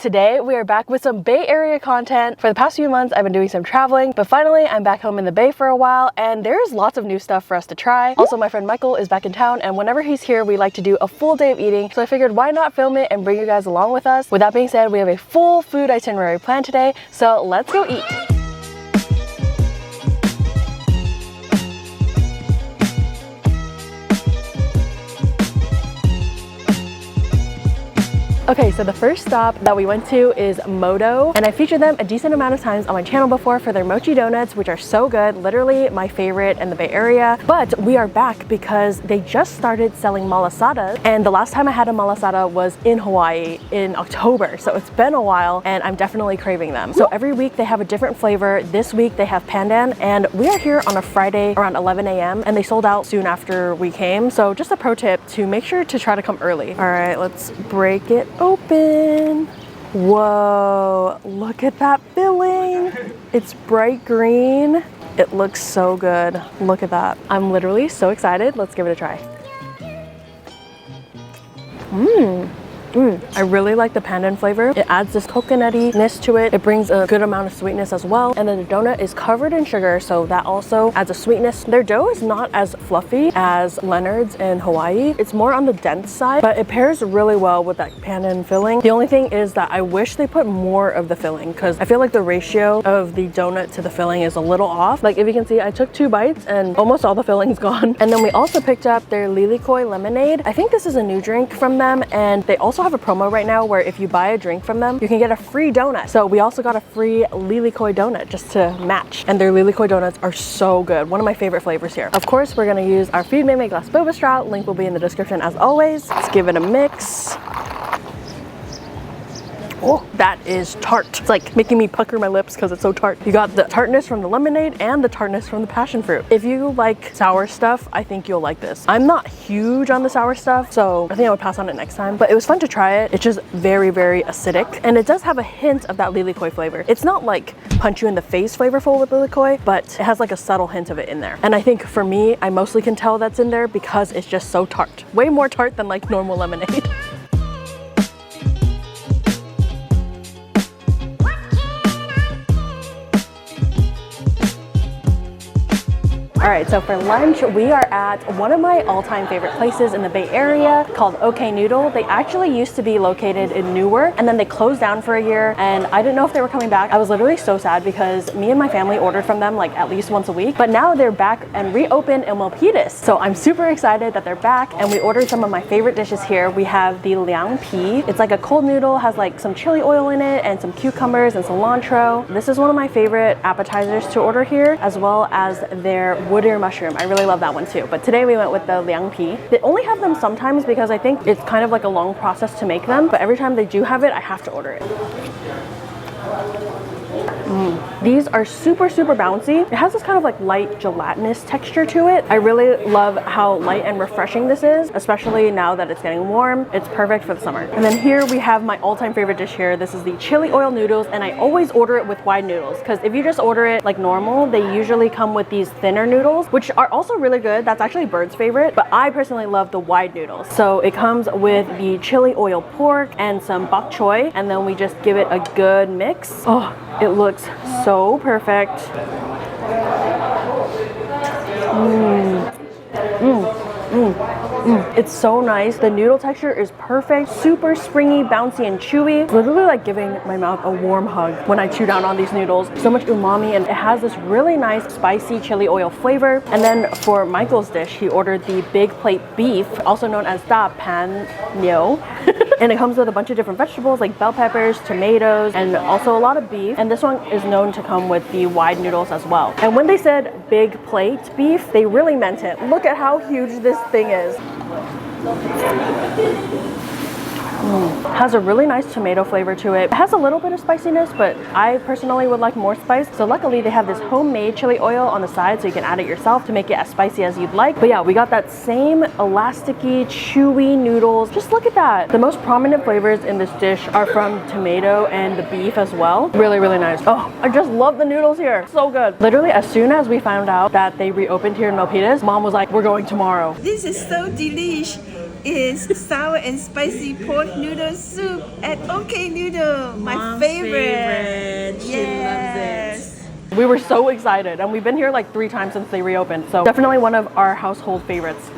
Today we are back with some Bay Area content. For the past few months I've been doing some traveling, but finally I'm back home in the Bay for a while and there's lots of new stuff for us to try. Also, my friend Michael is back in town and whenever he's here we like to do a full day of eating, so I figured why not film it and bring you guys along with us. With that being said, we have a full food itinerary planned today, so let's go eat. Okay, so the first stop that we went to is Modo, and I featured them a decent amount of times on my channel before for their mochi donuts, which are so good, literally my favorite in the Bay Area. But we are back because they just started selling malasadas, and the last time I had a malasada was in Hawaii in October, so it's been a while and I'm definitely craving them. So every week they have a different flavor. This week they have pandan, and we are here on a Friday around 11 a.m. and they sold out soon after we came, so just a pro tip to make sure to try to come early. All right, let's break it open. Whoa, look at that filling. It's bright green. It looks so good. Look at that. I'm literally so excited. Let's give it a try. I really like the pandan flavor. It adds this coconuttiness to it. It brings a good amount of sweetness as well. And then the donut is covered in sugar, so that also adds a sweetness. Their dough is not as fluffy as Leonard's in Hawaii. It's more on the dense side, but it pairs really well with that pandan filling. The only thing is that I wish they put more of the filling because I feel like the ratio of the donut to the filling is a little off. Like if you can see, I took 2 bites and almost all the filling's gone. And then we also picked up their lilikoi lemonade. I think this is a new drink from them, and they also have a promo right now where if you buy a drink from them, you can get a free donut. So we also got a free lilikoi donut just to match. And their lilikoi donuts are so good. One of my favorite flavors here. Of course, we're gonna use our Feed Meimei glass boba straw. Link will be in the description as always. Let's give it a mix. Oh, that is tart. It's like making me pucker my lips because it's so tart. You got the tartness from the lemonade and the tartness from the passion fruit. If you like sour stuff, I think you'll like this. I'm not huge on the sour stuff, so I think I would pass on it next time, but it was fun to try it. It's just very, very acidic, and it does have a hint of that lilikoi flavor. It's not like punch you in the face flavorful with lilikoi, but it has like a subtle hint of it in there. And I think for me, I mostly can tell that's in there because it's just so tart. Way more tart than like normal lemonade. All right, so for lunch, we are at one of my all-time favorite places in the Bay Area called OK Noodle. They actually used to be located in Newark, and then they closed down for a year, and I didn't know if they were coming back. I was literally so sad because me and my family ordered from them like at least once a week, but now they're back and reopened in Milpitas. So I'm super excited that they're back, and we ordered some of my favorite dishes here. We have the liang pi. It's like a cold noodle, has like some chili oil in it and some cucumbers and cilantro. This is one of my favorite appetizers to order here, as well as their wood ear mushroom. I really love that one too. But today we went with the liang pi. They only have them sometimes because I think it's kind of like a long process to make them, but every time they do have it, I have to order it. These are super, super bouncy. It has this kind of like light gelatinous texture to it. I really love how light and refreshing this is, especially now that it's getting warm. It's perfect for the summer. And then here we have my all-time favorite dish here. This is the chili oil noodles, and I always order it with wide noodles because if you just order it like normal, they usually come with these thinner noodles, which are also really good. That's actually Bird's favorite, but I personally love the wide noodles. So it comes with the chili oil pork and some bok choy, and then we just give it a good mix. Oh, it looks so perfect. It's so nice. The noodle texture is perfect, super springy, bouncy, and chewy. It's literally like giving my mouth a warm hug when I chew down on these noodles. So much umami, and it has this really nice spicy chili oil flavor. And then for Michael's dish, he ordered the big plate beef, also known as da pan niu. And it comes with a bunch of different vegetables like bell peppers, tomatoes, and also a lot of beef. And this one is known to come with the wide noodles as well. And when they said big plate beef, they really meant it. Look at how huge this thing is. Has a really nice tomato flavor to it. It has a little bit of spiciness, but I personally would like more spice. So luckily they have this homemade chili oil on the side so you can add it yourself to make it as spicy as you'd like. But yeah, we got that same elasticy, chewy noodles. Just look at that. The most prominent flavors in this dish are from tomato and the beef as well. Really, really nice. Oh, I just love the noodles here. So good. Literally, as soon as we found out that they reopened here in Milpitas, Mom was like, we're going tomorrow. This is so delicious. is sour and spicy pork noodle soup at OK Noodle. My favorite. She Yes. loves it. We were so excited, and we've been here like 3 times since they reopened. So definitely one of our household favorites.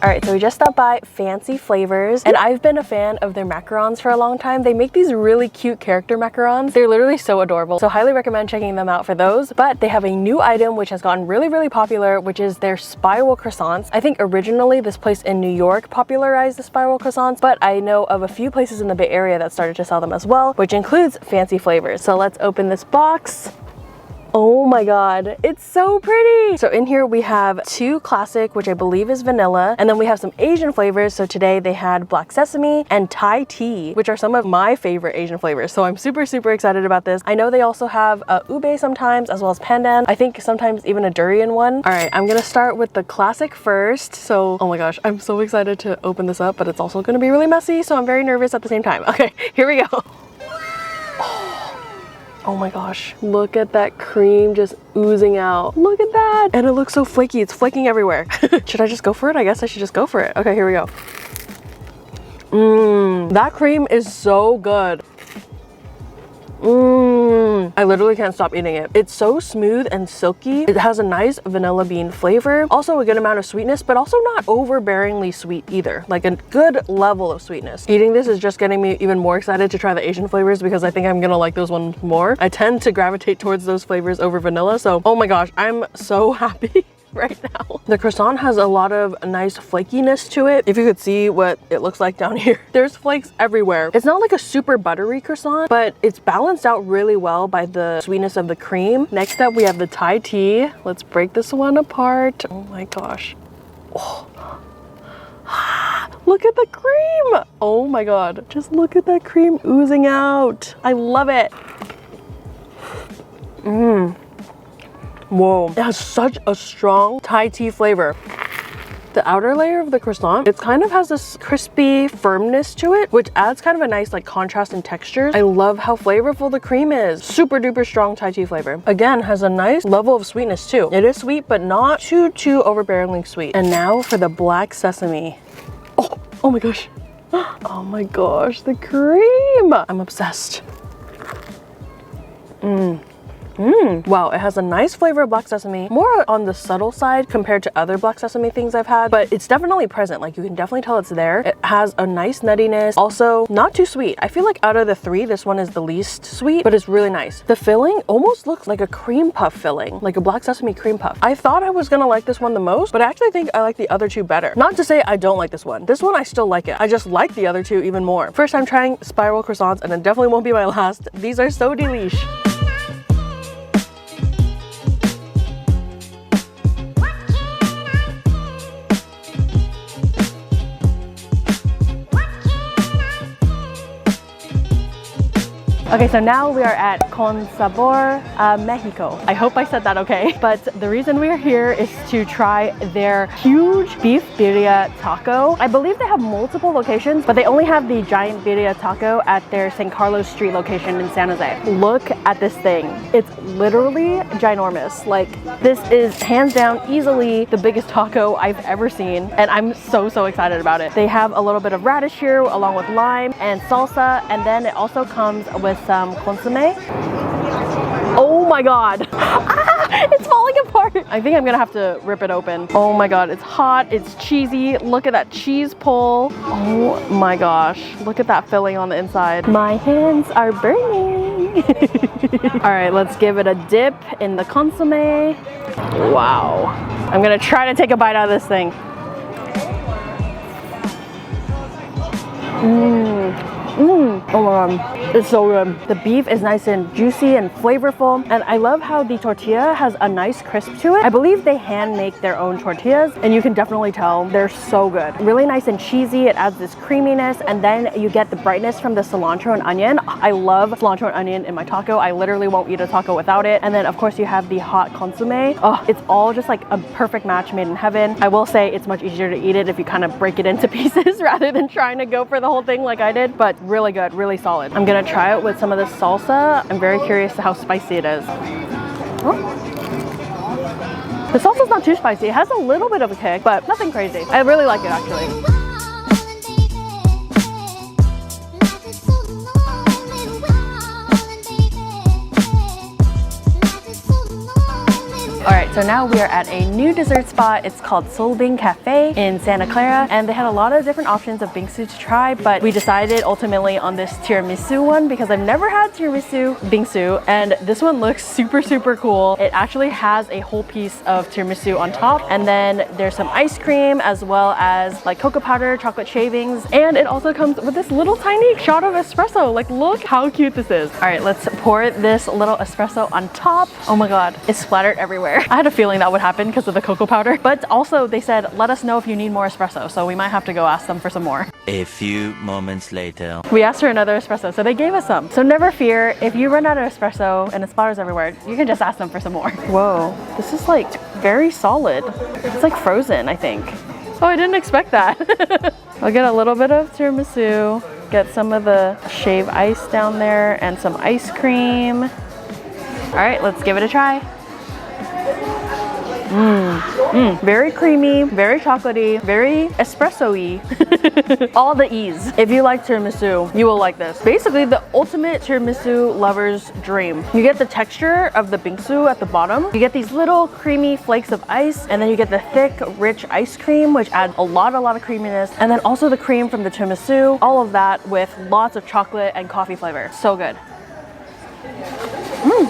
All right, so we just stopped by Fancy Flavors, and I've been a fan of their macarons for a long time. They make these really cute character macarons. They're literally so adorable, so highly recommend checking them out for those. But they have a new item which has gotten really popular, which is their spiral croissants. I think originally this place in New York popularized the spiral croissants, but I know of a few places in the Bay Area that started to sell them as well, which includes Fancy Flavors. So let's open this box. Oh my god, it's so pretty! So in here we have 2 classic, which I believe is vanilla, and then we have some Asian flavors. So today they had black sesame and Thai tea, which are some of my favorite Asian flavors. So I'm super excited about this. I know they also have ube sometimes, as well as pandan. I think sometimes even a durian one. All right, I'm gonna start with the classic first. So, oh my gosh, I'm so excited to open this up, but it's also gonna be really messy, so I'm very nervous at the same time. Okay, here we go. Oh my gosh, look at that cream just oozing out. Look at that. And it looks so flaky. It's flaking everywhere. Should I just go for it? I guess I should just go for it. Okay, here we go. That cream is so good. I literally can't stop eating it. It's so smooth and silky. It has a nice vanilla bean flavor. Also a good amount of sweetness, but also not overbearingly sweet either. Like a good level of sweetness. Eating this is just getting me even more excited to try the Asian flavors because I think I'm gonna like those ones more. I tend to gravitate towards those flavors over vanilla. So, oh my gosh, I'm so happy right now. The croissant has a lot of nice flakiness to it. If you could see what it looks like down here, there's flakes everywhere. It's not like a super buttery croissant, but it's balanced out really well by the sweetness of the cream. Next up, we have the Thai tea. Let's break this one apart. Oh my gosh. Oh. Look at the cream. Oh my god. Just look at that cream oozing out. I love it. Whoa, it has such a strong Thai tea flavor. The outer layer of the croissant, it kind of has this crispy firmness to it, which adds kind of a nice like contrast in textures. I love how flavorful the cream is. Super duper strong Thai tea flavor. Again, has a nice level of sweetness too. It is sweet, but not too overbearingly sweet. And now for the black sesame. Oh my gosh. Oh my gosh, the cream. I'm obsessed. Wow, it has a nice flavor of black sesame, more on the subtle side compared to other black sesame things I've had, but it's definitely present. Like you can definitely tell it's there. It has a nice nuttiness, also not too sweet. I feel like out of the 3, this one is the least sweet, but it's really nice. The filling almost looks like a cream puff filling, like a black sesame cream puff. I thought I was gonna like this one the most, but I actually think I like the other 2 better. Not to say I don't like this one. This one I still like it. I just like the other 2 even more. First time trying spiral croissants, and it definitely won't be my last. These are so delish. Okay, so now we are at Con Sabor, Mexico. I hope I said that okay. But the reason we are here is to try their huge beef birria taco. I believe they have multiple locations, but they only have the giant birria taco at their St. Carlos Street location in San Jose. Look at this thing. It's literally ginormous. Like, this is hands down easily the biggest taco I've ever seen, and I'm so excited about it. They have a little bit of radish here along with lime and salsa, and then it also comes with some consomme. Oh my god. It's falling apart. I think I'm gonna have to rip it open. Oh my god, it's hot, it's cheesy. Look at that cheese pull. Oh my gosh, look at that filling on the inside. My hands are burning. All right, let's give it a dip in the consomme. Wow. I'm gonna try to take a bite out of this thing. Oh my god, it's so good. The beef is nice and juicy and flavorful, and I love how the tortilla has a nice crisp to it. I believe they hand make their own tortillas, and you can definitely tell they're so good. Really nice and cheesy. It adds this creaminess, and then you get the brightness from the cilantro and onion. I love cilantro and onion in my taco. I literally won't eat a taco without it. And then of course you have the hot consomme. Oh, it's all just like a perfect match made in heaven. I will say it's much easier to eat it if you kind of break it into pieces rather than trying to go for the whole thing like I did, but really good, really solid. I'm gonna try it with some of this salsa. I'm very curious to how spicy it is. Oh. The salsa's not too spicy. It has a little bit of a kick, but nothing crazy. I really like it actually. Alright, so now we are at a new dessert spot. It's called Sulbing Cafe in Santa Clara, and they had a lot of different options of bingsu to try, but we decided ultimately on this tiramisu one because I've never had tiramisu bingsu, and this one looks super cool. It actually has a whole piece of tiramisu on top, and then there's some ice cream as well as like cocoa powder, chocolate shavings, and it also comes with this little tiny shot of espresso. Like, look how cute this is. Alright, let's pour this little espresso on top. Oh my god, it's splattered everywhere. I had a feeling that would happen because of the cocoa powder, but also they said let us know if you need more espresso, so we might have to go ask them for some more. A few moments later. We asked for another espresso, so they gave us some. So never fear, if you run out of espresso and it splatters everywhere, you can just ask them for some more. Whoa, this is like very solid. It's like frozen, I think. Oh, I didn't expect that. I'll get a little bit of tiramisu, get some of the shaved ice down there and some ice cream. All right, let's give it a try. Very creamy, very chocolatey, very espresso-y. All the E's. If you like tiramisu, you will like this. Basically, the ultimate tiramisu lover's dream. You get the texture of the bingsu at the bottom. You get these little creamy flakes of ice, and then you get the thick, rich ice cream, which adds a lot of creaminess. And then also the cream from the tiramisu. All of that with lots of chocolate and coffee flavor. So good.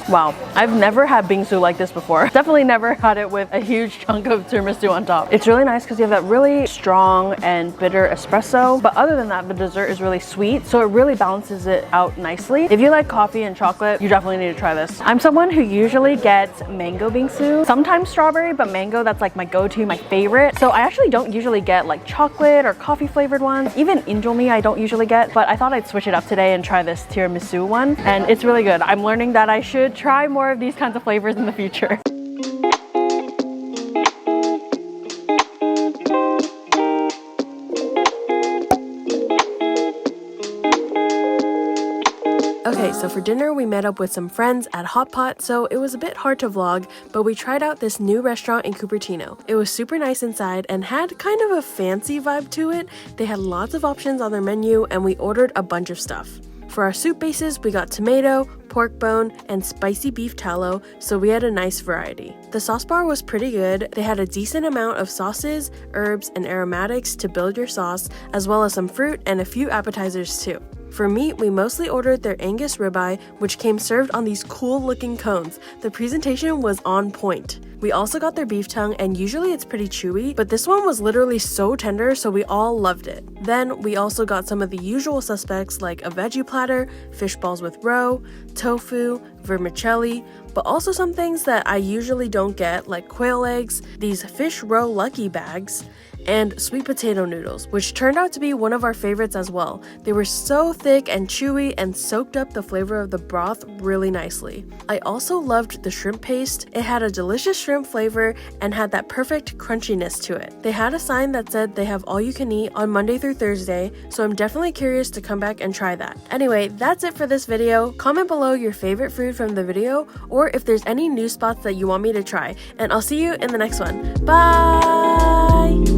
Wow, I've never had bingsu like this before. Definitely never had it with a huge chunk of tiramisu on top. It's really nice because you have that really strong and bitter espresso, but other than that, the dessert is really sweet, so it really balances it out nicely. If you like coffee and chocolate, you definitely need to try this. I'm someone who usually gets mango bingsu, sometimes strawberry, but mango, that's like my go-to, my favorite. So I actually don't usually get like chocolate or coffee flavored ones. Even indomie I don't usually get, but I thought I'd switch it up today and try this tiramisu one, and it's really good. I'm learning that I should try more of these kinds of flavors in the future. Okay, so for dinner we met up with some friends at Hotpot, so it was a bit hard to vlog, but we tried out this new restaurant in Cupertino. It was super nice inside and had kind of a fancy vibe to it. They had lots of options on their menu and we ordered a bunch of stuff. For our soup bases, we got tomato, pork bone, and spicy beef tallow, so we had a nice variety. The sauce bar was pretty good. They had a decent amount of sauces, herbs, and aromatics to build your sauce, as well as some fruit and a few appetizers too. For meat, we mostly ordered their Angus ribeye, which came served on these cool looking cones. The presentation was on point. We also got their beef tongue, and usually it's pretty chewy, but this one was literally so tender, so we all loved it. Then we also got some of the usual suspects like a veggie platter, fish balls with roe, tofu, vermicelli, but also some things that I usually don't get like quail eggs, these fish roe lucky bags, and sweet potato noodles, which turned out to be one of our favorites as well. They were so thick and chewy and soaked up the flavor of the broth really nicely. I also loved the shrimp paste. It had a delicious shrimp flavor and had that perfect crunchiness to it. They had a sign that said they have all you can eat on Monday through Thursday, so I'm definitely curious to come back and try that. Anyway, that's it for this video. Comment below your favorite food from the video or if there's any new spots that you want me to try, and I'll see you in the next one. Bye!